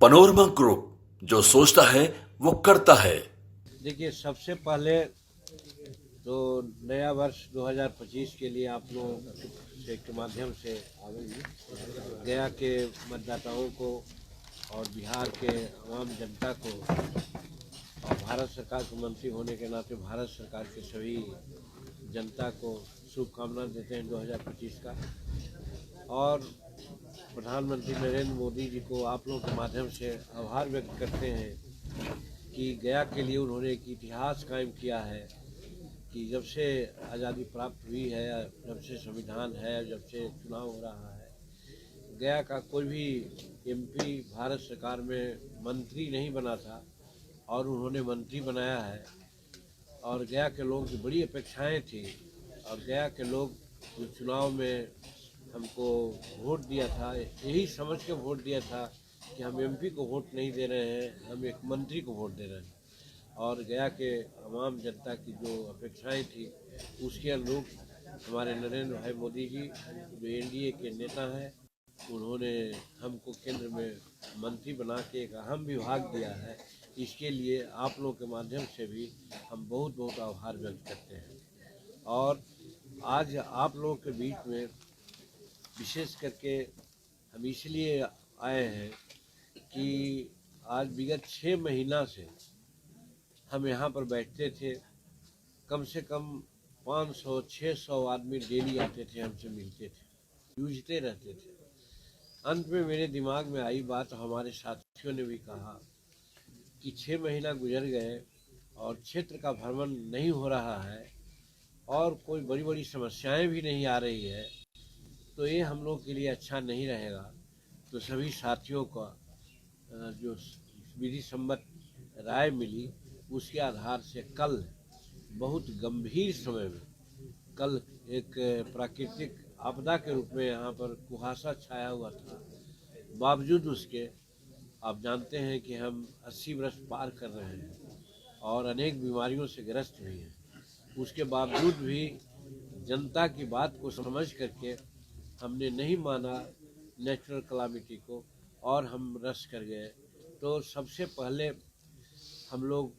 Panorama group, जो सोचता है वो करता है। देखिए, सबसे पहले तो नया वर्ष 2025 के लिए आप लोगों के माध्यम से गया के मतदाताओं को और बिहार के आम जनता को और भारत सरकार के मंत्री होने के नाते भारत सरकार के सभी जनता को शुभकामनाएं देते हैं 2025 का। और प्रधानमंत्री नरेंद्र मोदी जी को आप लोगों के माध्यम से आभार व्यक्त करते हैं कि गया के लिए उन्होंने एक इतिहास कायम किया है कि जब से आज़ादी प्राप्त हुई है, जब से संविधान है, जब से चुनाव हो रहा है, गया का कोई भी एमपी भारत सरकार में मंत्री नहीं बना था और उन्होंने मंत्री बनाया है। और गया के लोगों की बड़ी अपेक्षाएं थी और गया के लोग जो चुनाव में हमको वोट दिया था, यही समझ के वोट दिया था कि हम एमपी को वोट नहीं दे रहे हैं, हम एक मंत्री को वोट दे रहे हैं। और गया के आम जनता की जो अपेक्षाएं थी उसके अनुरूप हमारे नरेंद्र भाई मोदी जी जो एनडीए के नेता हैं, उन्होंने हमको केंद्र में मंत्री बना के एक अहम विभाग दिया है। इसके लिए आप लोगों के माध्यम से भी हम बहुत बहुत आभार व्यक्त करते हैं। और आज आप लोगों के बीच में विशेष करके हम इसलिए आए हैं कि आज विगत 6 महीना से हम यहाँ पर बैठते थे, कम से कम 500-600 आदमी डेली आते थे, हमसे मिलते थे, जूझते रहते थे। अंत में मेरे दिमाग में आई बात, हमारे साथियों ने भी कहा कि 6 महीना गुजर गए और क्षेत्र का भ्रमण नहीं हो रहा है और कोई बड़ी बड़ी समस्याएं भी नहीं आ रही है, तो ये हम लोग के लिए अच्छा नहीं रहेगा। तो सभी साथियों का जो विधि सम्मत राय मिली, उसके आधार से कल बहुत गंभीर समय में, कल एक प्राकृतिक आपदा के रूप में यहाँ पर कुहासा छाया हुआ था, बावजूद उसके आप जानते हैं कि हम 80 वर्ष पार कर रहे हैं और अनेक बीमारियों से ग्रस्त भी हैं, उसके बावजूद भी जनता की बात को समझ करके हमने नहीं माना नेचुरल कलामिटी को और हम रस कर गए। तो सबसे पहले हम लोग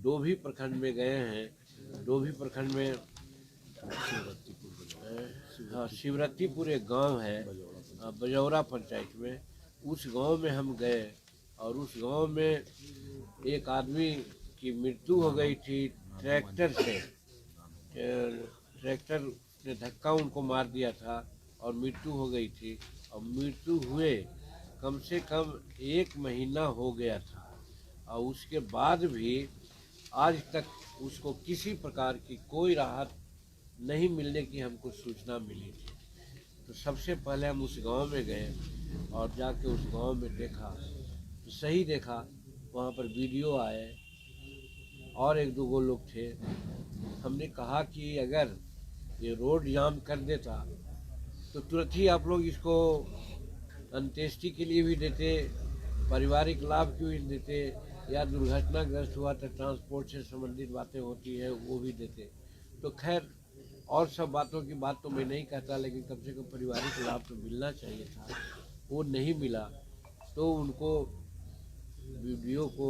डोभी प्रखंड में गए हैं। डोभी प्रखंड में शिवरत्तीपुर एक गांव है बजौरा पंचायत में, उस गांव में हम गए और उस गांव में एक आदमी की मृत्यु हो गई थी ट्रैक्टर से। ट्रैक्टर ने धक्का उनको मार दिया था और मृत्यु हो गई थी। और मृत्यु हुए कम से कम 1 महीना हो गया था और उसके बाद भी आज तक उसको किसी प्रकार की कोई राहत नहीं मिलने की हमको सूचना मिली थी। तो सबसे पहले हम उस गांव में गए और जाके उस गांव में देखा तो सही देखा, वहाँ पर वीडियो आए और 1-2 लोग थे। हमने कहा कि अगर ये रोड जाम कर देता तो तुरंत ही आप लोग इसको अंत्येष्टि के लिए भी देते, पारिवारिक लाभ के भी देते, या दुर्घटनाग्रस्त हुआ तो ट्रांसपोर्ट से संबंधित बातें होती है वो भी देते। तो खैर, और सब बातों की बात तो मैं नहीं कहता, लेकिन कम से कम पारिवारिक लाभ तो मिलना चाहिए था, वो नहीं मिला। तो उनको वीडियो को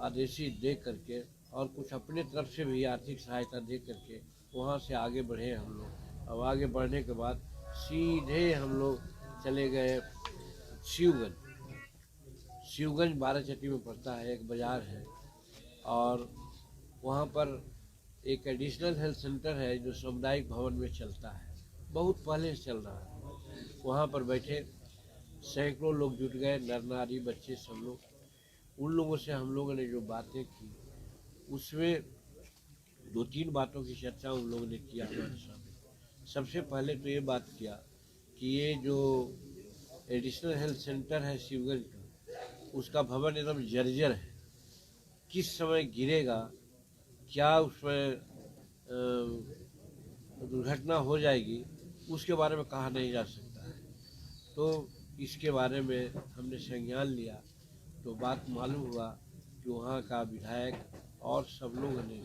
आदेशी दे करके और कुछ अपने तरफ से भी आर्थिक सहायता दे करके वहाँ से आगे बढ़े हम लोग। अब आगे बढ़ने के बाद सीधे हम लोग चले गए शिवगंज 12 में पड़ता है, एक बाज़ार है और वहाँ पर एक एडिशनल हेल्थ सेंटर है जो सामुदायिक भवन में चलता है, बहुत पहले से चल रहा है। वहाँ पर बैठे सैकड़ों लोग जुट गए, नर नारी बच्चे सब लोग। उन लोगों से हम लोगों ने जो बातें की उसमें 2-3 बातों की चर्चा उन लोगों ने किया हमारे सामने। सबसे पहले तो ये बात किया कि ये जो एडिशनल हेल्थ सेंटर है शिवगंज का, उसका भवन एकदम जर्जर है, किस समय गिरेगा, क्या उसमें दुर्घटना हो जाएगी, उसके बारे में कहा नहीं जा सकता है। तो इसके बारे में हमने संज्ञान लिया तो बात मालूम हुआ कि वहाँ का विधायक और सब लोगों ने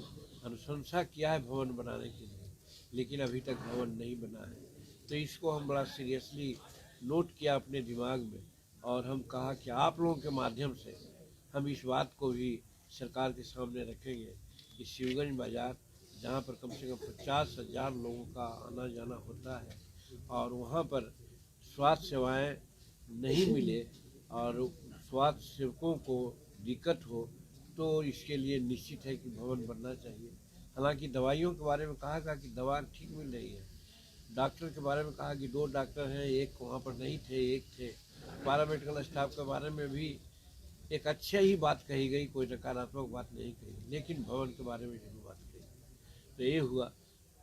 अनुशंसा किया है भवन बनाने के लिए, लेकिन अभी तक भवन नहीं बना है। तो इसको हम बड़ा सीरियसली नोट किया अपने दिमाग में और हम कहा कि आप लोगों के माध्यम से हम इस बात को भी सरकार के सामने रखेंगे कि शिवगंज बाज़ार, जहाँ पर कम से कम 50,000 लोगों का आना जाना होता है और वहाँ पर स्वास्थ्य सेवाएं नहीं मिले और स्वास्थ्य सेवकों को दिक्कत हो, तो इसके लिए निश्चित है कि भवन बनना चाहिए। हालांकि दवाइयों के बारे में कहा कि दवा ठीक मिल रही है। डॉक्टर के बारे में कहा कि 2 डॉक्टर हैं, एक वहाँ पर नहीं थे, एक थे। पैरामेडिकल स्टाफ के बारे में भी एक अच्छी ही बात कही गई, कोई नकारात्मक बात नहीं कही, लेकिन भवन के बारे में जरूर बात कही। तो ये हुआ,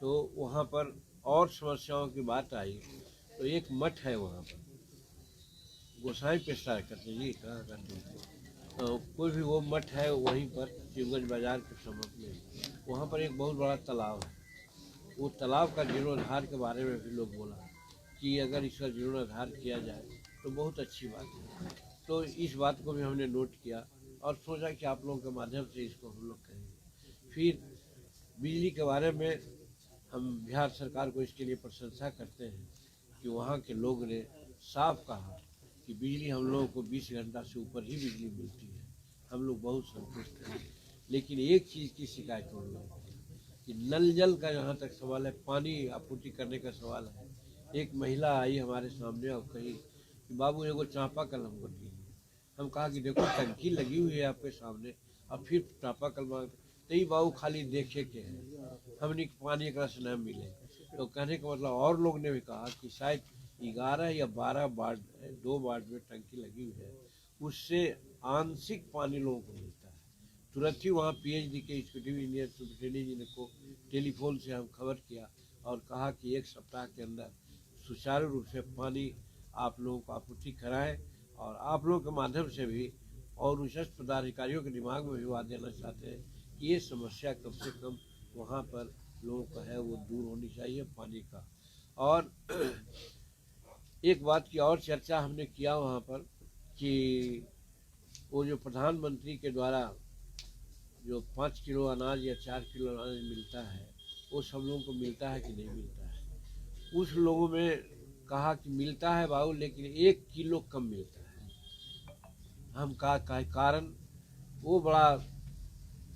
तो वहाँ पर और समस्याओं की बात आई। तो एक मठ है वहाँ पर, गोसाई पेशा करते जी, कहाँ करते हैं, कोई भी वो मठ है वहीं पर शिवगंज बाजार के सम्मुख में। वहाँ पर एक बहुत बड़ा तालाब है। वो तालाब का जीर्णोद्धार के बारे में भी लोग बोला कि अगर इसका जीर्णोद्धार किया जाए तो बहुत अच्छी बात है। तो इस बात को भी हमने नोट किया और सोचा कि आप लोगों के माध्यम से इसको हम लोग कहेंगे। फिर बिजली के बारे में हम बिहार सरकार को इसके लिए प्रशंसा करते हैं कि वहाँ के लोग ने साफ कहा कि बिजली हम लोगों को 20 घंटा से ऊपर ही बिजली मिलती है, हम लोग बहुत संतुष्ट हैं। लेकिन एक चीज़ की शिकायत हो रही है कि नल जल का जहाँ तक सवाल है, पानी आपूर्ति करने का सवाल है। एक महिला आई हमारे सामने और कही कि बाबू एगो चापाकल हमको दीजिए। हम कहा कि देखो टंकी लगी हुई है आपके सामने, अब फिर चापाकल मांगते, नहीं बाबू खाली देखे के है, हमने पानी एक रस न मिले। तो कहने का मतलब, और लोग ने भी कहा कि शायद 11 या 12 वार्ड, 2 वार्ड में टंकी लगी हुई है, उससे आंशिक पानी लोगों को मिलता है। तुरंत ही वहाँ PhD के एग्जीक्यूटिव इंजीनियर सुब्रटेनी जी को टेलीफोन से हम खबर किया और कहा कि 1 सप्ताह के अंदर सुचारू रूप से पानी आप लोगों को आपूर्ति कराएं और आप लोगों के माध्यम से भी और उच्च पदाधिकारियों के दिमाग में भी बात देना चाहते हैं कि ये समस्या कम से कम वहाँ पर लोगों का है वो दूर होनी चाहिए पानी का। और एक बात की और चर्चा हमने किया वहाँ पर कि वो जो प्रधानमंत्री के द्वारा जो 5 किलो अनाज या 4 किलो अनाज मिलता है, वो सब लोगों को मिलता है कि नहीं मिलता है। उस लोगों में कहा कि मिलता है बाबू, लेकिन 1 किलो कम मिलता है। हम कहा कारण, वो बड़ा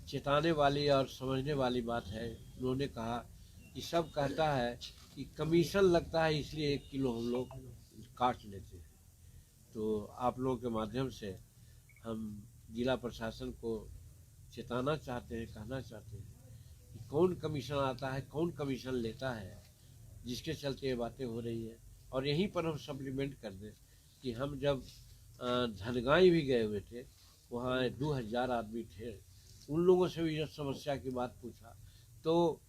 चेताने वाली और समझने वाली बात है। उन्होंने कहा कि सब कहता है कि कमीशन लगता है इसलिए 1 किलो हम लोग काट लेते हैं। तो आप लोगों के माध्यम से हम जिला प्रशासन को चेताना चाहते हैं, कहना चाहते हैं कि कौन कमीशन आता है, कौन कमीशन लेता है, जिसके चलते ये बातें हो रही है। और यहीं पर हम सप्लीमेंट कर दें कि हम जब धनगाई भी गए हुए थे, वहाँ 2000 आदमी थे, उन लोगों से भी इस समस्या की बात पूछा तो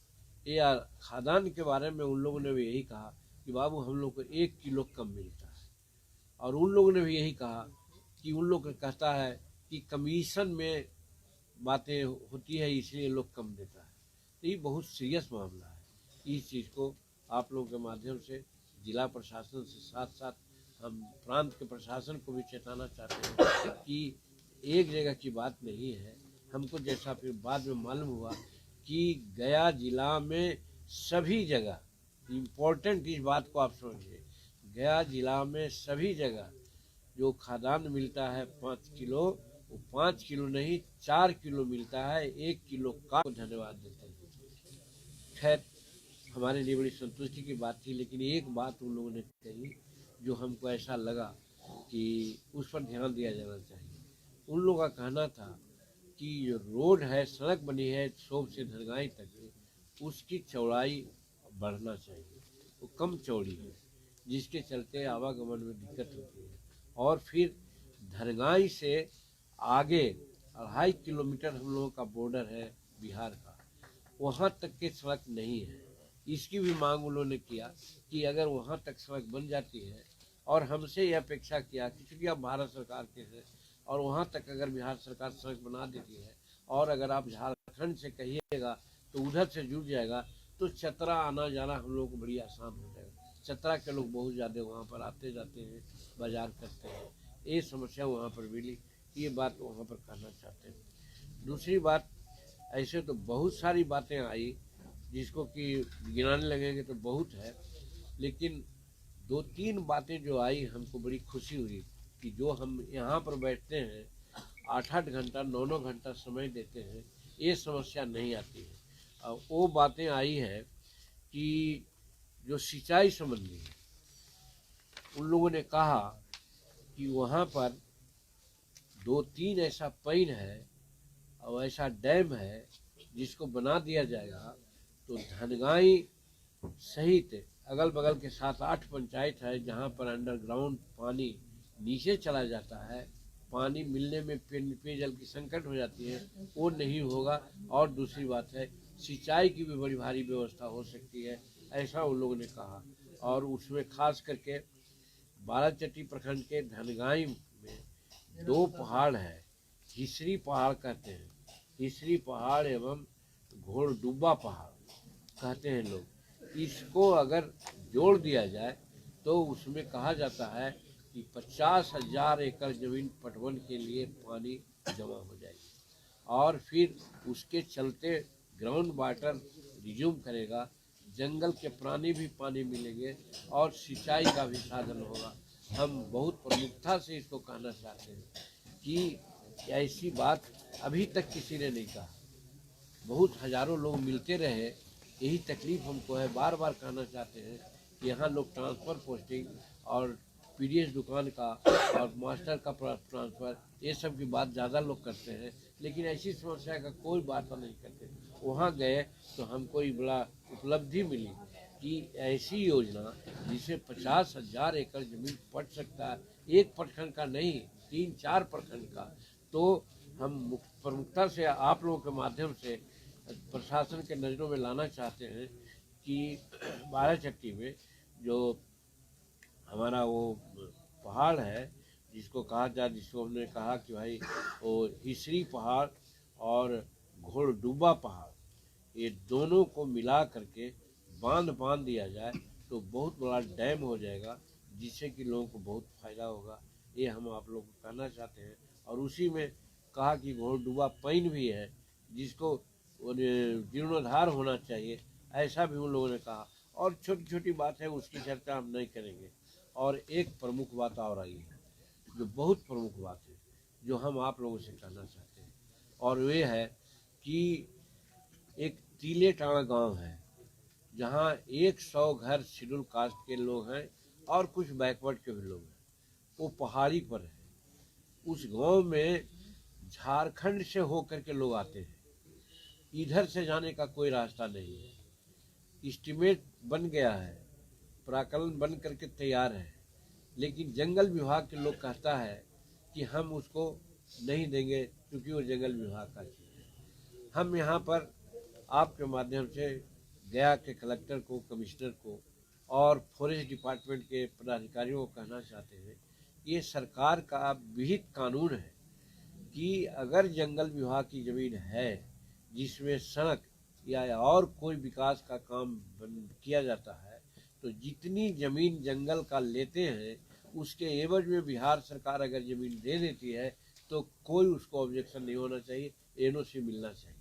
ये खादान के बारे में उन लोगों ने भी यही कहा कि बाबू हम लोग को 1 किलो कम मिलता है। और उन लोगों ने भी यही कहा कि उन लोग कहता है कि कमीशन में बातें होती है इसलिए लोग कम देता है। तो ये बहुत सीरियस मामला है। इस चीज़ को आप लोगों के माध्यम से जिला प्रशासन से साथ साथ हम प्रांत के प्रशासन को भी चेताना चाहते हैं कि एक जगह की बात नहीं है। हमको जैसा फिर बाद में मालूम हुआ कि गया जिला में सभी जगह, इम्पोर्टेंट इस बात को आप समझिए, गया जिला में सभी जगह जो खाद्यान्न मिलता है 5 किलो, वो 5 किलो नहीं 4 किलो मिलता है। 1 किलो का धन्यवाद देते हैं। खैर हमारे लिए बड़ी संतुष्टि की बात थी, लेकिन एक बात उन लोगों ने कही जो हमको ऐसा लगा कि उस पर ध्यान दिया जाना चाहिए। उन लोगों का कहना था कि जो रोड है, सड़क बनी है शोभ से धरगाई तक, उसकी चौड़ाई बढ़ना चाहिए, वो कम चौड़ी है, जिसके चलते आवागमन में दिक्कत होती है। और फिर धरगाई से आगे 2.5 किलोमीटर हम लोगों का बॉर्डर है बिहार का, वहाँ तक की सड़क नहीं है। इसकी भी मांग उन्होंने किया कि अगर वहाँ तक सड़क बन जाती है, और हमसे ये अपेक्षा किया कि चूँकि आप भारत सरकार के हैं और वहाँ तक अगर बिहार सरकार सड़क बना देती है और अगर आप झारखंड से कहिएगा तो उधर से जुड़ जाएगा, तो चतरा आना जाना हम लोग को बड़ी आसान हो जाएगा। चतरा के लोग बहुत ज़्यादा वहाँ पर आते जाते हैं, बाजार करते हैं, ये समस्या वहाँ पर मिली। ये बात वहाँ पर कहना चाहते हैं। दूसरी बात, ऐसे तो बहुत सारी बातें आई जिसको कि गिनाने लगेंगे तो बहुत है, लेकिन 2-3 बातें जो आई हमको बड़ी खुशी हुई कि जो हम यहाँ पर बैठते हैं 8-8 घंटा 9-9 घंटा समय देते हैं, ये समस्या नहीं आती है। और वो बातें आई है कि जो सिंचाई संबंधी है, उन लोगों ने कहा कि वहाँ पर 2-3 ऐसा पैन है और ऐसा डैम है जिसको बना दिया जाएगा तो धनगाई सहित अगल बगल के 7-8 पंचायत है जहाँ पर अंडरग्राउंड पानी नीचे चला जाता है, पानी मिलने में पेयजल की संकट हो जाती है, वो नहीं होगा। और दूसरी बात है सिंचाई की भी बड़ी भारी व्यवस्था हो सकती है, ऐसा उन लोगों ने कहा। और उसमें खास करके बाराचट्टी प्रखंड के धनगाई में 2 पहाड़ है, हिसरी पहाड़ कहते हैं, हिसरी पहाड़ एवं घोड़डुब्बा पहाड़ कहते हैं लोग। इसको अगर जोड़ दिया जाए तो उसमें कहा जाता है कि 50,000 एकड़ जमीन पटवन के लिए पानी जमा हो जाएगी और फिर उसके चलते ग्राउंड वाटर रिज्यूम करेगा, जंगल के प्राणी भी पानी मिलेंगे और सिंचाई का भी साधन होगा। हम बहुत प्रमुखता से इसको कहना चाहते हैं कि ऐसी बात अभी तक किसी ने नहीं कहा। बहुत हजारों लोग मिलते रहे, यही तकलीफ हमको है। बार बार कहना चाहते हैं कि यहाँ लोग ट्रांसफ़र पोस्टिंग और पीडीएस दुकान का और मास्टर का ट्रांसफ़र ये सब की बात ज़्यादा लोग करते हैं, लेकिन ऐसी समस्या का कोई बात नहीं करते। वहाँ गए तो हमको ये बड़ा उपलब्धि मिली कि ऐसी योजना जिसे 50,000 एकड़ जमीन पट सकता है, एक प्रखंड का नहीं 3-4 प्रखंड का। तो हम प्रमुखता से आप लोगों के माध्यम से प्रशासन के नज़रों में लाना चाहते हैं कि बाराचट्टी में जो हमारा वो पहाड़ है जिसको कहा जाए, जिसको हमने कहा कि भाई वो हिसरी पहाड़ और घोड़डुब्बा पहाड़, ये दोनों को मिला करके बांध दिया जाए तो बहुत बड़ा डैम हो जाएगा, जिससे कि लोगों को बहुत फ़ायदा होगा। ये हम आप लोगों को कहना चाहते हैं। और उसी में कहा कि घोड़डुब्बा पैन भी है जिसको जीर्णोद्धार होना चाहिए, ऐसा भी उन लोगों ने कहा। और छोटी छोटी बात है, उसकी चर्चा हम नहीं करेंगे। और एक प्रमुख बात और आई है जो बहुत प्रमुख बात है, जो हम आप लोगों से कहना चाहते हैं, और वे है कि एक तीलेटाणा गांव है जहां 100 घर शेड्यूल कास्ट के लोग हैं और कुछ बैकवर्ड के भी लोग हैं। वो पहाड़ी पर है। उस गांव में झारखंड से होकर के लोग आते हैं, इधर से जाने का कोई रास्ता नहीं है। एस्टीमेट बन गया है, प्राकलन बन करके तैयार है, लेकिन जंगल विभाग के लोग कहता है कि हम उसको नहीं देंगे क्योंकि वो जंगल विभाग का चीज़ है। हम यहाँ पर आपके माध्यम से गया के कलेक्टर को, कमिश्नर को और फॉरेस्ट डिपार्टमेंट के पदाधिकारियों को कहना चाहते हैं, ये सरकार का विहित कानून है कि अगर जंगल विभाग की ज़मीन है जिसमें सड़क या और कोई विकास का काम किया जाता है, तो जितनी ज़मीन जंगल का लेते हैं उसके एवज में बिहार सरकार अगर ज़मीन दे देती है तो कोई उसको ऑब्जेक्शन नहीं होना चाहिए, एनओसी मिलना चाहिए।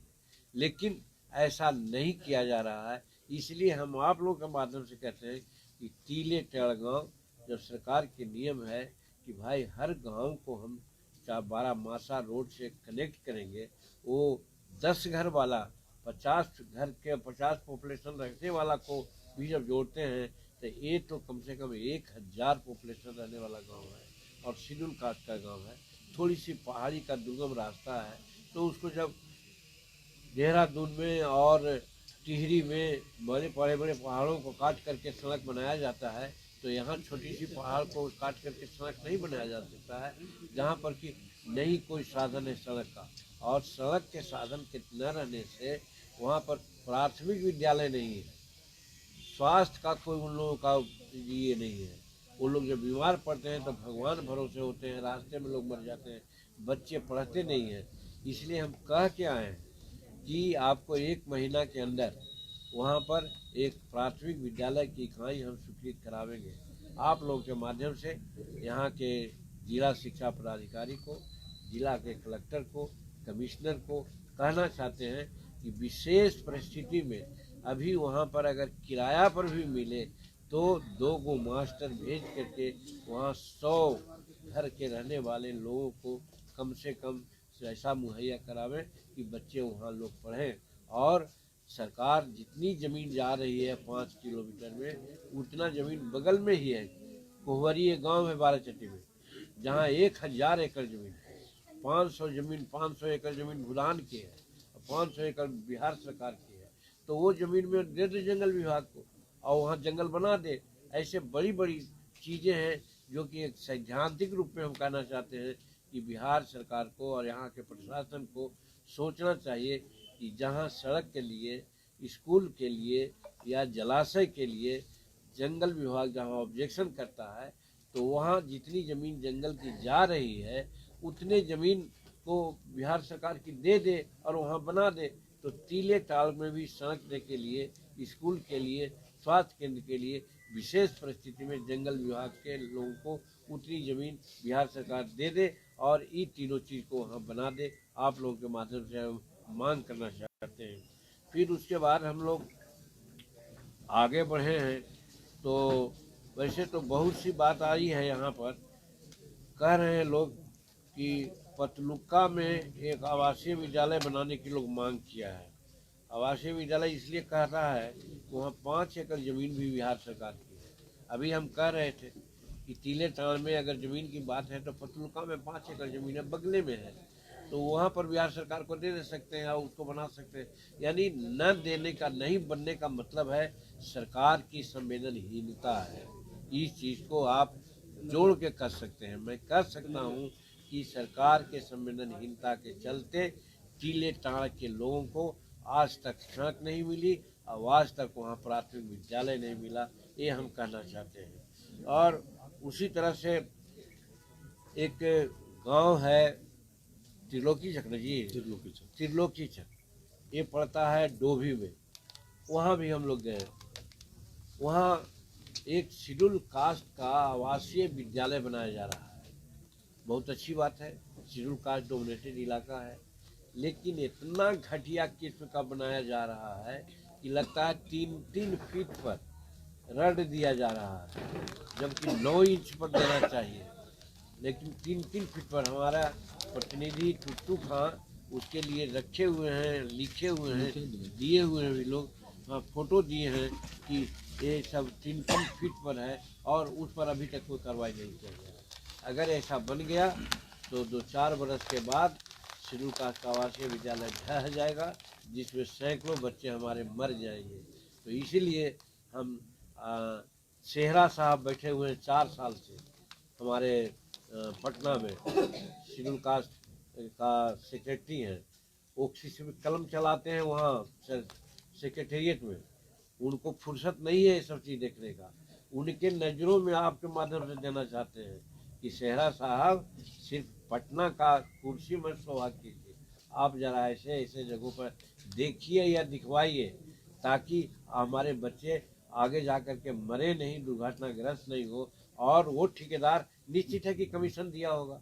लेकिन ऐसा नहीं किया जा रहा है, इसलिए हम आप लोगों के माध्यम से कहते हैं कि तीलेटाणा गाँव जब सरकार के नियम है कि भाई हर गांव को हम 12 रोड से कनेक्ट करेंगे, वो 10 घर वाला 50 घर के 50 पॉपुलेशन रखने वाला को भी जब जोड़ते हैं तो ये तो कम से कम 1000 पॉपुलेशन रहने वाला गांव है और शेड्यूल कास्ट का गांव है। थोड़ी सी पहाड़ी का दुर्गम रास्ता है, तो उसको जब देहरादून में और टिहरी में बड़े बड़े पहाड़ों को काट करके सड़क बनाया जाता है, तो यहाँ छोटी सी पहाड़ को काट करके सड़क नहीं बनाया जा सकता है, जहाँ पर कि नहीं कोई साधन है सड़क का। और सड़क के साधन के न रहने से वहाँ पर प्राथमिक विद्यालय नहीं है, स्वास्थ्य का कोई उन लोगों का ये नहीं है। वो लोग जब बीमार पड़ते हैं तो भगवान भरोसे होते हैं, रास्ते में लोग मर जाते हैं, बच्चे पढ़ते नहीं हैं। इसलिए हम कह के आए हैं कि आपको 1 महीना के अंदर वहाँ पर एक प्राथमिक विद्यालय की इकाई हम स्वीकृत करावेंगे। आप लोगों के माध्यम से यहाँ के जिला शिक्षा पदाधिकारी को, जिला के कलेक्टर को, कमिश्नर को कहना चाहते हैं कि विशेष परिस्थिति में अभी वहाँ पर अगर किराया पर भी मिले तो 2 गो मास्टर भेज करके वहाँ 100 घर के रहने वाले लोगों को कम से कम ऐसा मुहैया करावें कि बच्चे वहाँ लोग पढ़ें। और सरकार जितनी ज़मीन जा रही है 5 किलोमीटर में, उतना ज़मीन बगल में ही है। कोहवरिया गांव है बाराचट्टी में, जहाँ 1000 एकड़ ज़मीन है। 500 एकड़ ज़मीन भूटान की है, 500 एकड़ बिहार सरकार की है। तो वो ज़मीन में दे दे जंगल विभाग को और वहाँ जंगल बना दे। ऐसे बड़ी बड़ी चीज़ें हैं जो कि एक सैद्धांतिक रूप में हम कहना चाहते हैं कि बिहार सरकार को और यहाँ के प्रशासन को सोचना चाहिए कि जहाँ सड़क के लिए, स्कूल के लिए या जलाशय के लिए जंगल विभाग जहाँ ऑब्जेक्शन करता है, तो वहाँ जितनी ज़मीन जंगल की जा रही है उतने ज़मीन को बिहार सरकार की दे दे और वहाँ बना दे। तो टीले टाल में भी सड़क के लिए, स्कूल के लिए, स्वास्थ्य केंद्र के लिए विशेष परिस्थिति में जंगल विभाग के लोगों को उतनी ज़मीन बिहार सरकार दे दे और ये तीनों चीज़ को वहाँ बना दे। आप लोगों के माध्यम से हम मांग करना चाहते हैं। फिर उसके बाद हम लोग आगे बढ़े हैं तो वैसे तो बहुत सी बात आई है यहाँ पर। कह रहे हैं लोग कि पतलुक्का में एक आवासीय विद्यालय बनाने की लोग मांग किया है। आवासीय विद्यालय इसलिए कह रहा है कि वहाँ 5 एकड़ ज़मीन भी बिहार सरकार की है। अभी हम कह रहे थे कि टीले टाण में अगर ज़मीन की बात है तो पतलुक्का में 5 एकड़ ज़मीन है, बगले में है, तो वहाँ पर बिहार सरकार को दे सकते हैं और उसको बना सकते हैं। यानी न देने का, नहीं बनने का मतलब है सरकार की संवेदनहीनता है। इस चीज़ को आप जोड़ के कर सकते हैं। मैं कह सकता हूँ कि सरकार के संवेदनहीनता के चलते टीले टाण के लोगों को आज तक सड़क नहीं मिली और आज तक वहाँ प्राथमिक विद्यालय नहीं मिला, ये हम कहना चाहते हैं। और उसी तरह से एक गांव है त्रिलोकी चक जी, त्रिलोकी चक, ये पड़ता है डोभी में। वहाँ भी हम लोग गए। वहाँ एक शेड्यूल कास्ट का आवासीय विद्यालय बनाया जा रहा है। बहुत अच्छी बात है, शेड्यूल कास्ट डोमिनेटेड इलाका है, लेकिन इतना घटिया किस्म का बनाया जा रहा है कि लगता है 3-3 फीट पर रड दिया जा रहा है, जबकि 9 इंच पर देना चाहिए, लेकिन 3-3 फीट पर। हमारा प्रतिनिधि टुट्टू खां उसके लिए रखे हुए हैं, लिखे हुए हैं, दिए हुए हैं भी लोग, हाँ फोटो दिए हैं कि ये सब 3-3 फीट पर है और उस पर अभी तक कोई कार्रवाई नहीं किया गया। अगर ऐसा बन गया तो 2-4 बरस के बाद शेड्यूल कास्ट आवासीय विद्यालय ढह जाएगा, जिसमें सैकड़ों बच्चे हमारे मर जाएंगे। तो इसीलिए हम सेहरा साहब बैठे हुए हैं 4 साल से हमारे पटना में, शेड्यूल कास्ट का सेक्रेटरी हैं। वो किसी में कलम चलाते हैं वहाँ सेक्रेटेरिएट में, उनको फुर्सत नहीं है ये सब चीज़ देखने का। उनके नज़रों में आपके माध्यम से देना चाहते हैं कि सेहरा साहब सिर्फ पटना का कुर्सी में सौभाग्य कीजिए, आप जरा ऐसे ऐसे जगहों पर देखिए या दिखवाइए, ताकि हमारे बच्चे आगे जा कर के मरे नहीं, दुर्घटनाग्रस्त नहीं हो। और वो ठेकेदार निश्चित है कि कमीशन दिया होगा,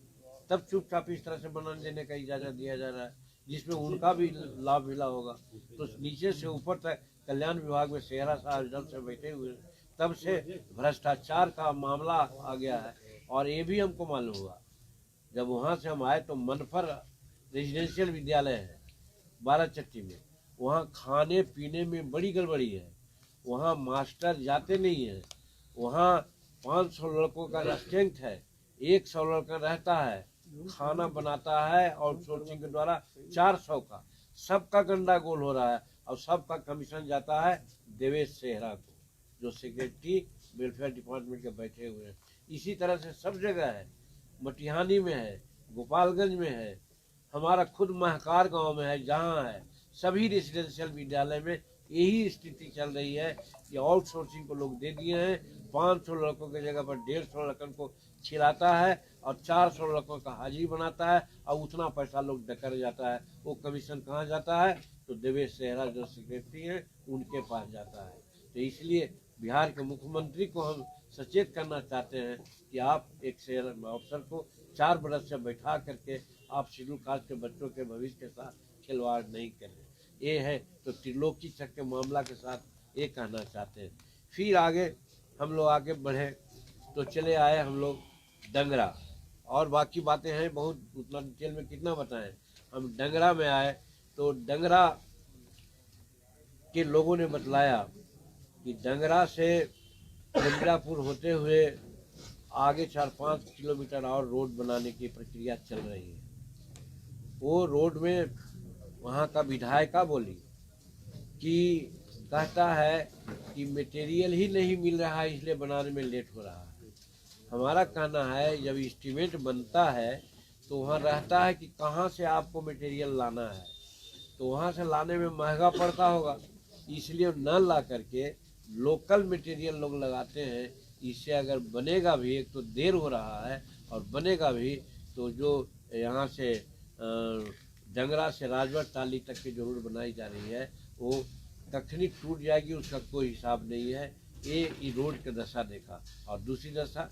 तब चुपचाप इस तरह से बनाने देने का इजाज़त दिया जा रहा है, जिसमें उनका भी लाभ मिला होगा। तो नीचे से ऊपर तक कल्याण विभाग में सेहरा साहब जब से बैठे हुए तब से भ्रष्टाचार का मामला आ गया है। और ये भी हमको मालूम हुआ जब वहाँ से हम आए तो मनफर रेजिडेंशियल विद्यालय है बाराचट्टी में, वहाँ खाने पीने में बड़ी गड़बड़ी है, वहाँ मास्टर जाते नहीं हैं, वहाँ 500 लड़कों का स्ट्रेंथ है, 100 लड़का रहता है, खाना बनाता है और सोर्सिंग के द्वारा 400 का, सबका गंडागोल हो रहा है और सबका कमीशन जाता है देवेश सेहरा को, जो सेक्रेटरी वेलफेयर डिपार्टमेंट के बैठे हुए हैं। इसी तरह से सब जगह है, मटिहानी में है, गोपालगंज में है, हमारा खुद महकार गांव में है, जहां है सभी रेसिडेंशियल विद्यालय में यही स्थिति चल रही है कि आउटसोर्सिंग को लोग दे दिए हैं। 500 लड़कों की जगह पर 150 लड़कों को खिलाता है और 400 लड़कों का हाजिरी बनाता है और उतना पैसा लोग डकर जाता है। वो कमीशन कहाँ जाता है? तो देवेश सेहरा जो सेक्रेटरी हैं उनके पास जाता है। तो इसलिए बिहार के मुख्यमंत्री को हम सचेत करना चाहते हैं कि आप एक शेयर अफसर को 4 बरस से बैठा करके आप शेड्यूल कास्ट के बच्चों के भविष्य के साथ खिलवाड़ नहीं करें। ये है तो त्रिलोकी चक के मामला के साथ ये कहना चाहते हैं। फिर आगे हम लोग आगे बढ़े तो चले आए हम लोग डंगरा, और बाकी बातें हैं बहुत, उतना डिटेल में कितना बताएं। हम डंगरा में आए तो डंगरा के लोगों ने बतलाया कि डंगरा से मिर्जापुर होते हुए आगे 4-5 किलोमीटर और रोड बनाने की प्रक्रिया चल रही है। वो रोड में वहाँ का विधायिका बोली कि कहता है कि मटेरियल ही नहीं मिल रहा है इसलिए बनाने में लेट हो रहा है। हमारा कहना है जब एस्टीमेट बनता है तो वहाँ रहता है कि कहाँ से आपको मटेरियल लाना है, तो वहाँ से लाने में महंगा पड़ता होगा, इसलिए न ला करके लोकल मटेरियल लोग लगाते हैं। इससे अगर बनेगा भी, एक तो देर हो रहा है और बनेगा भी तो जो यहाँ से डंगरा से राजवर टाली तक की जो रोड बनाई जा रही है वो कखनी टूट जाएगी उसका कोई हिसाब नहीं है। ये रोड की दशा देखा। और दूसरी दशा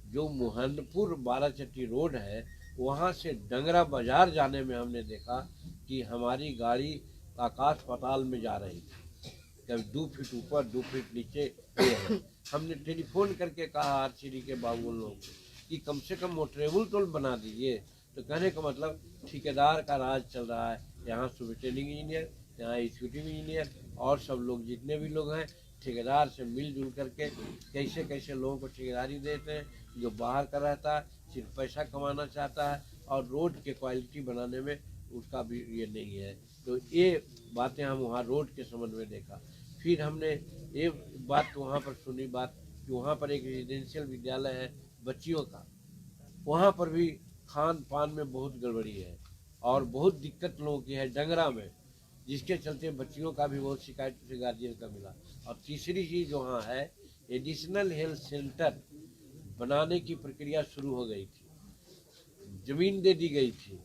जो मोहनपुर बाराचट्टी रोड है वहाँ से डंगरा बाजार जाने में हमने देखा कि हमारी गाड़ी आकाश पाताल में जा रही थी, कभी 2 फीट ऊपर 2 फीट नीचे ये है। हमने टेलीफोन करके कहा आरसीडी के बाबू लोगों को कि कम से कम मोटरेबल टोल बना दीजिए, तो कहने का मतलब ठेकेदार का राज चल रहा है। यहाँ सुपरिटेंडिंग इंजीनियर, यहाँ एग्जीक्यूटिव इंजीनियर और सब लोग जितने भी लोग हैं ठेकेदार से मिलजुल करके कैसे कैसे लोगों को ठेकेदारी देते हैं। जो बाहर का रहता है सिर्फ पैसा कमाना चाहता है और रोड के क्वालिटी बनाने में उसका भी ये नहीं है। तो ये बातें हम वहाँ रोड के संबंध में देखा। फिर हमने ये बात वहाँ पर सुनी बात कि वहाँ पर एक रेजिडेंशियल विद्यालय है बच्चियों का, वहाँ पर भी खान पान में बहुत गड़बड़ी है और बहुत दिक्कत लोगों की है डंगरा में, जिसके चलते बच्चियों का भी बहुत शिकायत से गार्जियन का मिला। और तीसरी चीज़ वहाँ है एडिशनल हेल्थ सेंटर बनाने की प्रक्रिया शुरू हो गई थी, जमीन दे दी गई थी।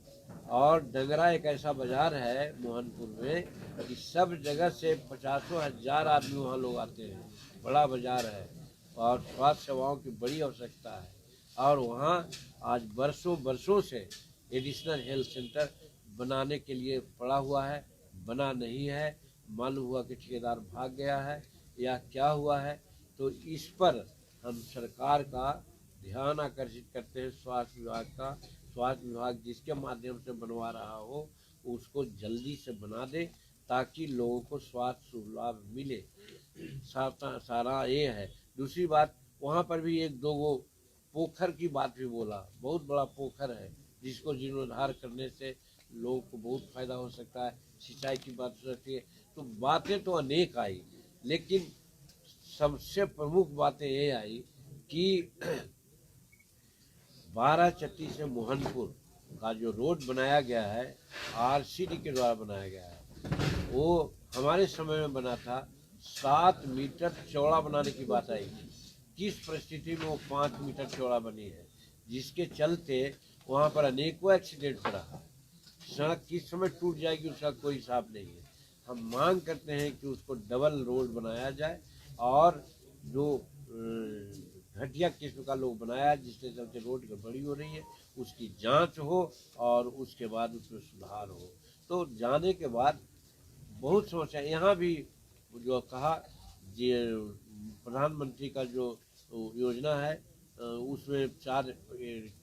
और डंगरा एक ऐसा बाजार है मोहनपुर में कि सब जगह से 50,000 आदमी वहाँ लोग आते हैं, बड़ा बाजार है और स्वास्थ्य सेवाओं की बड़ी आवश्यकता है। और वहाँ आज बरसों से एडिशनल हेल्थ सेंटर बनाने के लिए पड़ा हुआ है, बना नहीं है। मालूम हुआ कि ठेकेदार भाग गया है या क्या हुआ है। तो इस पर हम सरकार का ध्यान आकर्षित करते हैं, स्वास्थ्य विभाग का। स्वास्थ्य विभाग जिसके माध्यम से बनवा रहा हो उसको जल्दी से बना दे ताकि लोगों को स्वास्थ्य लाभ मिले। सारा ये है। दूसरी बात वहाँ पर भी 1-2 पोखर की बात भी बोला, बहुत बड़ा पोखर है जिसको जीर्णोद्धार करने से लोगों को बहुत फायदा हो सकता है, सिंचाई की बात हो सकती है। तो बातें तो अनेक आई, लेकिन सबसे प्रमुख बातें ये आई कि बाराचट्टी से मोहनपुर का जो रोड बनाया गया है आरसीडी के द्वारा बनाया गया है, वो हमारे समय में बना था 7 मीटर चौड़ा बनाने की बात आई थी। किस परिस्थिति में वो 5 मीटर चौड़ा बनी है, जिसके चलते वहाँ पर अनेकों एक्सीडेंट हो रहा है। सड़क किस समय टूट जाएगी उसका कोई हिसाब नहीं है। हम मांग करते हैं कि उसको डबल रोड बनाया जाए और जो घटिया किस्म का लोग बनाया जिसके चलते रोड गड़बड़ी हो रही है उसकी जांच हो और उसके बाद उसमें सुधार हो। तो जाने के बाद बहुत समस्या यहाँ भी जो कहा प्रधानमंत्री का जो योजना है उसमें 4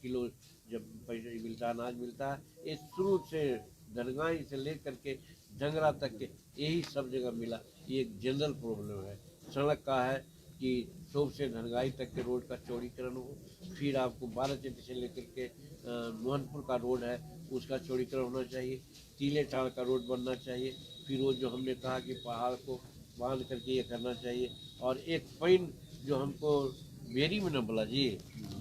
किलो जब पैसे मिलता अनाज मिलता है, ये शुरू से धनगाई से लेकर के डंगरा तक के यही सब जगह मिला। ये एक जनरल प्रॉब्लम है। सड़क का है कि चौक से धनगाई तक के रोड का चौड़ीकरण हो, फिर आपको बाराचट्टी से लेकर के मोहनपुर का रोड है उसका चौड़ीकरण होना चाहिए, तीले टाड़ का रोड बनना चाहिए, फिर वो जो हमने कहा कि पहाड़ को बांध करके ये करना चाहिए। और एक पॉइंट जो हमको बेरी में न बोला जी,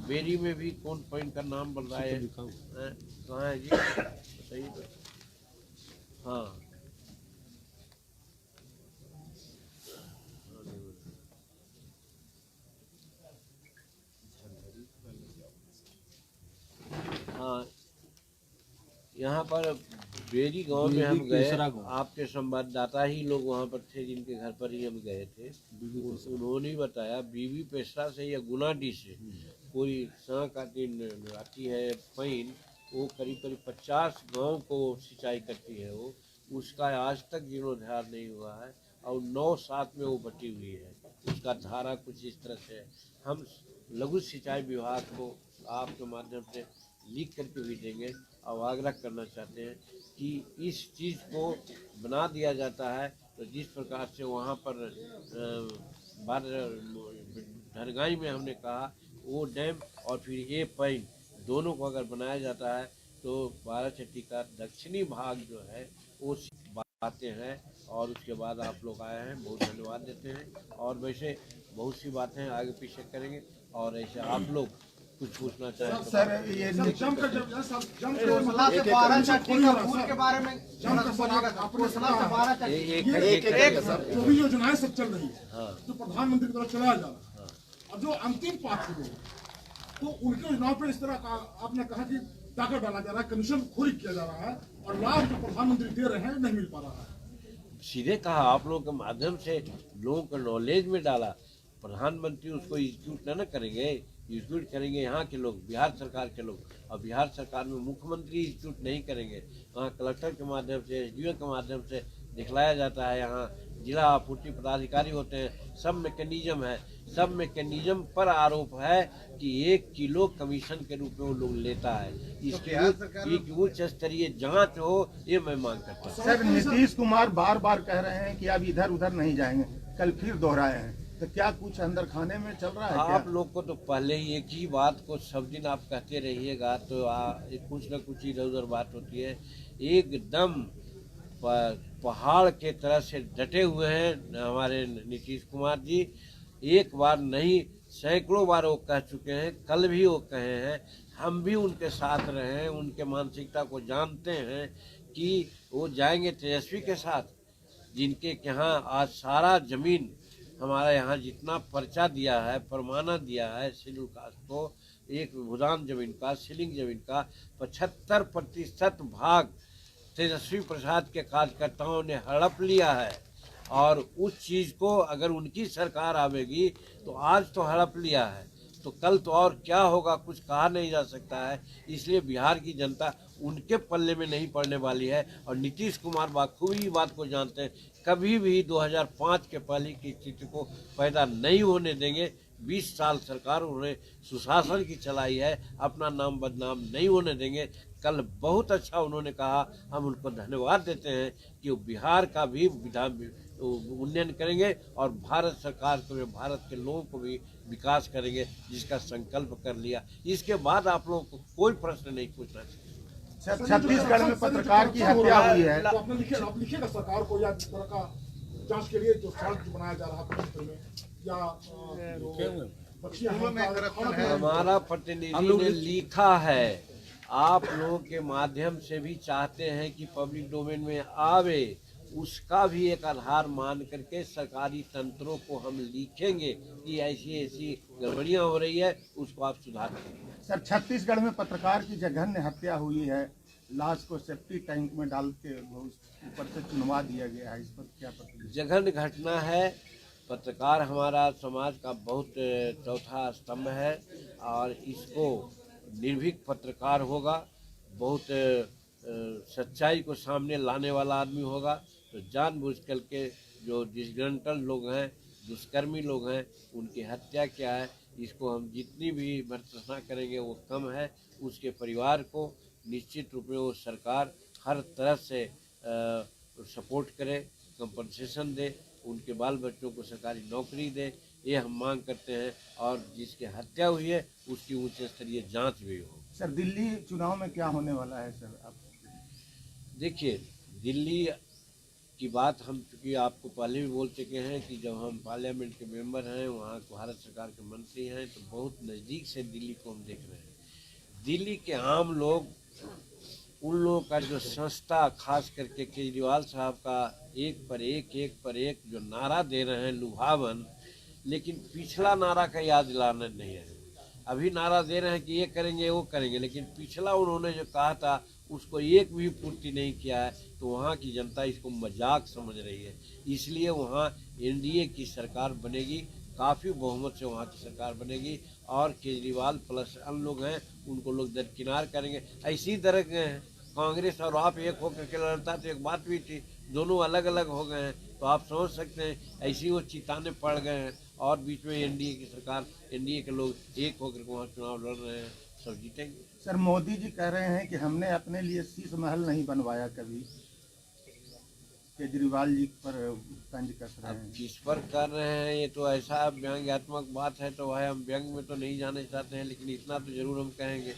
बेरी में भी कौन पॉइंट का नाम बन रहा है, कहाँ है जी सही तो? हाँ हाँ, यहाँ पर बेरी गांव में हम गए, आपके संवाददाता ही लोग वहाँ पर थे जिनके घर पर ही हम गए थे। उन्होंने बताया बीबी पेशरा से या गुनाडी से कोई आती है पैन, वो करीब 50 गांव को सिंचाई करती है। वो उसका आज तक जीर्णोद्धार नहीं हुआ है और 9/7 में वो बटी हुई है। उसका धारा कुछ इस तरह से है। हम लघु सिंचाई विभाग को आपके माध्यम से लिख करके भी देंगे और आग्रह करना चाहते हैं कि इस चीज़ को बना दिया जाता है। तो जिस प्रकार से वहाँ पर धरगाई में हमने कहा वो डैम और फिर ये पॉइंट दोनों को अगर बनाया जाता है तो बाराचट्टी का दक्षिणी भाग जो है वो बातें हैं। और उसके बाद आप लोग आए हैं, बहुत धन्यवाद देते हैं। और वैसे बहुत सी बातें आगे पीछे करेंगे और ऐसे आप लोग कुछ पूछना चाहें तो सर ये जम के बारे में जो भी योजनाएं सब चल रही है हाँ जो प्रधानमंत्री की तरफ चलाया जा रहा है और जो अंतिम पार्ट के लोग तो उनकी योजनाओं पर इस तरह का आपने कहा कि टाका डाला जा रहा है, कमीशन खोरी किया जा रहा है और लाभ जो प्रधानमंत्री दे रहे हैं नहीं मिल पा रहा है। सीधे कहा आप लोगों के माध्यम से लोगों को नॉलेज में डाला। प्रधानमंत्री उसको एग्जीक्यूट न करेंगे, एग्जीक्यूट करेंगे यहाँ के लोग, बिहार सरकार के लोग। और बिहार सरकार में मुख्यमंत्री एग्जीक्यूट नहीं करेंगे, वहाँ कलेक्टर के माध्यम से, एसडीओ के माध्यम से दिखलाया जाता है। यहाँ जिला आपूर्ति पदाधिकारी होते हैं, सब मैकेनिज्म है। सब मैकेनिज्म पर आरोप है कि 1 किलो कमीशन के रूप में वो लोग लेता है। इसकी एक उच्च स्तरीय जांच हो, ये मैं मांग करता हूँ। सर नीतीश कुमार बार बार कह रहे हैं कि अब इधर उधर नहीं जाएंगे, कल फिर दोहराए हैं, तो क्या कुछ अंदर खाने में चल रहा है आप लोग को तो पहले ही एक ही बात को सब दिन आप कहते रहिएगा तो कुछ न कुछ इधर उधर बात होती है। एकदम पहाड़ के तरह से डटे हुए हैं हमारे नीतीश कुमार जी। एक बार नहीं, सैकड़ों बार वो कह चुके हैं, कल भी वो कहे हैं। हम भी उनके साथ रहे हैं, उनके मानसिकता को जानते हैं कि वो जाएंगे तेजस्वी के साथ, जिनके यहाँ आज सारा जमीन हमारा यहाँ जितना पर्चा दिया है, परमाना दिया है शेड्यूल कास्ट को, एक भूदान जमीन का, सीलिंग जमीन का 75% भाग तेजस्वी प्रसाद के कार्यकर्ताओं ने हड़प लिया है। और उस चीज़ को अगर उनकी सरकार आवेगी तो आज तो हड़प लिया है तो कल तो और क्या होगा कुछ कहा नहीं जा सकता है। इसलिए बिहार की जनता उनके पल्ले में नहीं पड़ने वाली है। और नीतीश कुमार बखूबी बात को जानते हैं, कभी भी 2005 के पहले की स्थिति को पैदा नहीं होने देंगे। 20 साल सरकार उन्होंने सुशासन की चलाई है, अपना नाम बदनाम नहीं होने देंगे। कल बहुत अच्छा उन्होंने कहा, हम उनको धन्यवाद देते हैं कि वो बिहार का भी उन्नयन करेंगे और भारत सरकार को, भारत के लोगों को भी विकास करेंगे, जिसका संकल्प कर लिया। इसके बाद आप लोगों को कोई प्रश्न नहीं पूछना चाहिए। छत्तीसगढ़ में पत्रकार की हत्या हुई है, तो आपने लिखिएगा सरकार को या इस तरह का जांच के लिए जो सड़क बनाया जा रहा है में या हमारा प्रतिनिधि ने लिखा है, आप लोगों के माध्यम से भी चाहते हैं कि पब्लिक डोमेन में आवे, उसका भी एक आधार मान करके सरकारी तंत्रों को हम लिखेंगे कि ऐसी ऐसी गड़बड़ियां हो रही है, उसको आप सुधार करेंगे। सर छत्तीसगढ़ में पत्रकार की जघन्य हत्या हुई है, लाश को सेफ्टी टैंक में डाल के ऊपर से चुनवा दिया गया है, इस पर क्या प्रतिक्रिया? जघन्य घटना है। पत्रकार हमारा समाज का बहुत चौथा स्तंभ है और इसको निर्भीक पत्रकार होगा, बहुत सच्चाई को सामने लाने वाला आदमी होगा। तो जानबूझ कर के जो डिसग्रंटल लोग हैं, दुष्कर्मी लोग हैं, उनकी हत्या क्या है, इसको हम जितनी भी भर्त्सना करेंगे वो कम है। उसके परिवार को निश्चित रूप में वो सरकार हर तरह से सपोर्ट करे, कंपनसेशन दे, उनके बाल बच्चों को सरकारी नौकरी दे, ये हम मांग करते हैं। और जिसकी हत्या हुई है उसकी उच्च स्तरीय जांच भी हो। सर दिल्ली चुनाव में क्या होने वाला है सर? आप देखिए, दिल्ली की बात हम चूँकि आपको पहले भी बोल चुके हैं कि जब हम पार्लियामेंट के मेंबर हैं, वहाँ भारत सरकार के मंत्री हैं, तो बहुत नज़दीक से दिल्ली को हम देख रहे हैं। दिल्ली के आम लोग, उन लोगों का जो संस्था, खास करके केजरीवाल साहब का एक पर एक जो नारा दे रहे हैं लुभावन, लेकिन पिछला नारा का याद दिलाना नहीं है। अभी नारा दे रहे हैं कि ये करेंगे वो करेंगे, लेकिन पिछला उन्होंने जो कहा था उसको एक भी पूर्ति नहीं किया है। तो वहाँ की जनता इसको मजाक समझ रही है। इसलिए वहाँ एनडीए की सरकार बनेगी, काफ़ी बहुमत से वहाँ की सरकार बनेगी और केजरीवाल प्लस अन्य लोग हैं उनको लोग दरकिनार करेंगे। ऐसी तरह के हैं, कांग्रेस और आप एक होकर के लड़ता तो एक बात भी थी, दोनों अलग अलग हो गए हैं। तो आप समझ सकते हैं ऐसी वो चिताने पड़ गए हैं और बीच में एनडीए की सरकार, एनडीए के लोग एक होकर के वहाँ चुनाव लड़ रहे हैं। सब जीतेंगे। सर मोदी जी कह रहे हैं कि हमने अपने लिए शीश महल नहीं बनवाया कभी, केजरीवाल जी पर तंज कस रहे अब हैं। किस पर कर रहे हैं ये तो ऐसा व्यंग्यात्मक बात है, तो वह हम व्यंग में तो नहीं जाना चाहते हैं, लेकिन इतना तो जरूर हम कहेंगे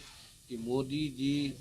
कि मोदी जी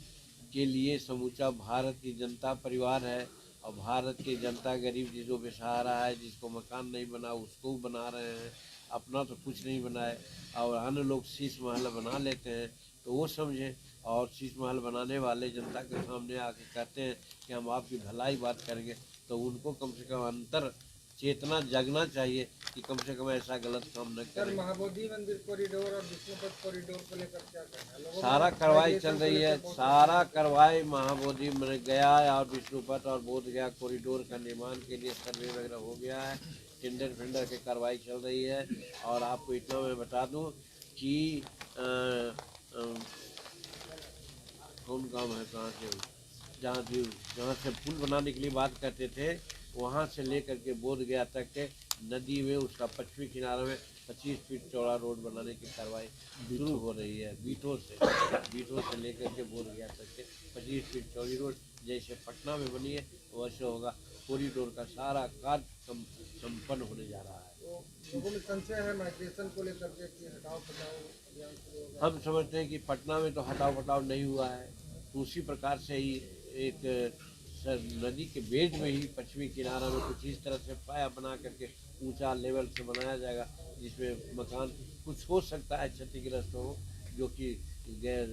के लिए समूचा भारत की जनता परिवार है, और भारत की जनता गरीब जिसको बेसहारा है, जिसको मकान नहीं बना उसको बना रहे हैं, अपना तो कुछ नहीं बनाए, और अन्य लोग शीश महल बना लेते हैं तो वो समझें, और शीश महल बनाने वाले जनता के सामने आके कहते हैं कि हम आपकी भलाई बात करेंगे, तो उनको कम से कम अंतर चेतना जगना चाहिए कि कम से कम ऐसा गलत काम न करें। महाबोधि मंदिर कॉरिडोर और विष्णुपद कॉरिडोर को लेकर क्या कहना है? सारा कार्रवाई चल रही है, सारा कार्रवाई महाबोधि में गया और विष्णुपद और बोध गया कॉरिडोर का निर्माण के लिए सर्वे वगैरह हो गया है, टेंडर फेंडर की कार्रवाई चल रही है। और आपको इतना मैं बता दूं कि कौन काम है कहाँ से, जहाँ से पुल बनाने के लिए बात करते थे वहाँ से लेकर के बोध गया तक के नदी में उसका पश्चिमी किनारे में 25 फीट चौड़ा रोड बनाने की कार्रवाई शुरू हो रही है। बीटों से लेकर के बोध गया तक के 25 फीट चौड़ी रोड जैसे पटना में बनी है वैसे होगा। कॉरिडोर का सारा कार्य संपन्न होने जा रहा है। तो लोगों में संशय है माइग्रेशन को लेकर के कि हटाओ पटाओ अभियान शुरू होगा। हम समझते हैं कि पटना में तो हटाओ पटाओ नहीं हुआ है, तो उसी प्रकार से ही एक नदी के बेड में ही पश्चिमी किनारा में कुछ इस तरह से पाया बना करके ऊंचा लेवल से बनाया जाएगा, जिसमें मकान कुछ हो सकता है क्षतिग्रस्त हो, जो कि गैर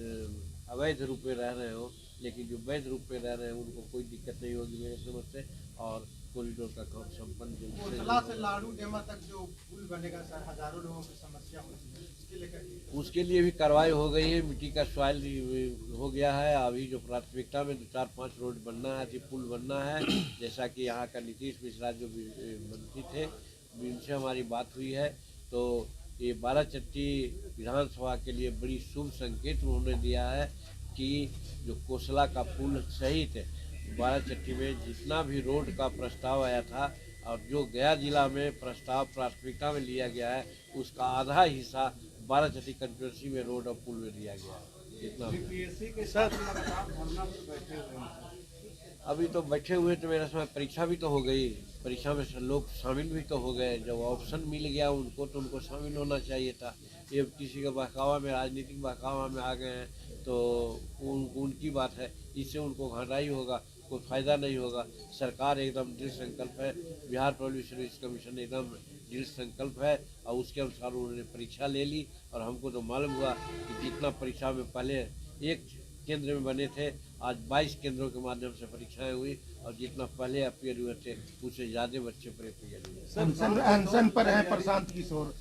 अवैध रूप में रह रहे हो, लेकिन जो वैध रूप में रह रहे हैं उनको कोई दिक्कत नहीं होगी मेरे समझ से। और कॉरिडोर का काम संपन्न कोटला से लाडू डेमा तक जो पुल बनेगा सर, हजारों लोगों की समस्या होती है, इसके लेकर उसके लिए भी कार्रवाई हो गई है। मिट्टी का सॉइल हो गया है। अभी जो प्राथमिकता में 4-5 रोड बनना है, पुल बनना है, जैसा कि यहाँ का नीतीश मिश्रा जो मंत्री थे उनसे हमारी बात हुई है, तो ये बाराचट्टी विधानसभा के लिए बड़ी शुभ संकेत उन्होंने दिया है कि जो कोसला का पुल सहित बाराचट्टी में जितना भी रोड का प्रस्ताव आया था और जो गया जिला में प्रस्ताव प्राथमिकता में लिया गया है, उसका आधा हिस्सा बाराचट्टी कंस्टिट्यूंसी में रोड और पुल में दिया गया है। जितना अभी तो बैठे हुए तो मेरा समय परीक्षा भी तो हो गई, परीक्षा में लोग शामिल भी तो हो गए। जब ऑप्शन मिल गया उनको तो उनको शामिल होना चाहिए था। ये किसी के बहकावा में, राजनीतिक बहकावा में आ गए हैं तो उनकी बात है, इससे उनको घाटा ही होगा, कोई फायदा नहीं होगा। सरकार एकदम दृढ़ संकल्प है, बिहार पब्लिक सर्विस कमीशन एकदम दृढ़ संकल्प है और उसके अनुसार उन्होंने परीक्षा ले ली। और हमको तो मालूम हुआ कि जितना परीक्षा में पहले एक केंद्र में बने थे, आज 22 केंद्रों के माध्यम से परीक्षाएं हुई और जितना पहले अपियर हुए थे उससे ज़्यादा बच्चे पर अपियर हुए। अनशन पर है प्रशांत किशोर,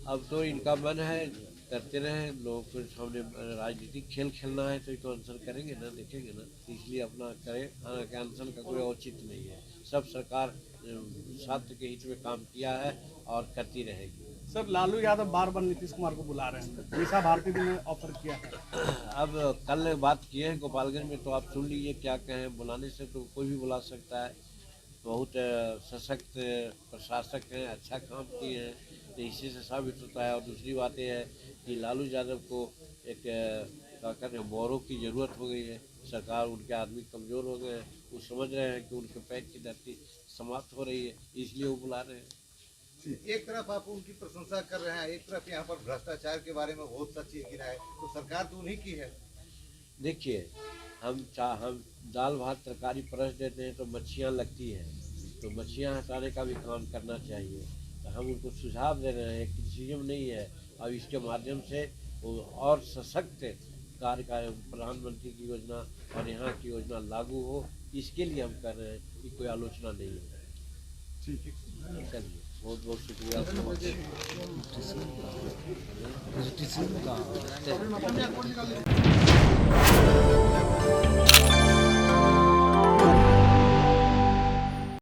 अब तो इनका मन है करते रहे, लोगों के सामने राजनीतिक खेल खेलना है तो अनशन करेंगे ना, देखेंगे ना, इसलिए अपना करें। हालांकि अनशन का कोई औचित्य नहीं है, सब सरकार छात्र के हित में काम किया है और करती रहेगी। सर लालू यादव बार बार नीतीश कुमार को बुला रहे हैं, मीसा भारती ने ऑफर किया है। अब कल बात किए हैं गोपालगंज में, तो आप सुन लीजिए क्या कहें। बुलाने से तो कोई भी बुला सकता है, बहुत सशक्त प्रशासक हैं, अच्छा काम किए हैं, तो इसी से साबित होता है। और दूसरी बात यह है कि लालू यादव को एक क्या कहते हैं बोरों की ज़रूरत हो गई है। सरकार, उनके आदमी कमज़ोर हो गए हैं, वो समझ रहे हैं कि उनके पैर की धरती समाप्त हो रही है, इसलिए वो बुला रहे हैं। एक तरफ आप उनकी प्रशंसा कर रहे हैं, एक तरफ यहाँ पर भ्रष्टाचार के बारे में बहुत सा चीज गिरा है, तो सरकार तो उन्हीं की है। देखिए, हम दाल भात तरकारी परस देते हैं तो मच्छियाँ लगती हैं, तो मच्छियाँ हटाने का भी काम करना चाहिए। तो हम उनको सुझाव दे रहे हैं, क्रिटिसिज्म नहीं है। और इसके माध्यम से वो और सशक्त कार्य का प्रधानमंत्री की योजना और यहाँ की योजना लागू हो, इसके लिए हम कर रहे हैं कि कोई आलोचना नहीं है। ठीक है, चलिए, बहुत बहुत शुक्रिया।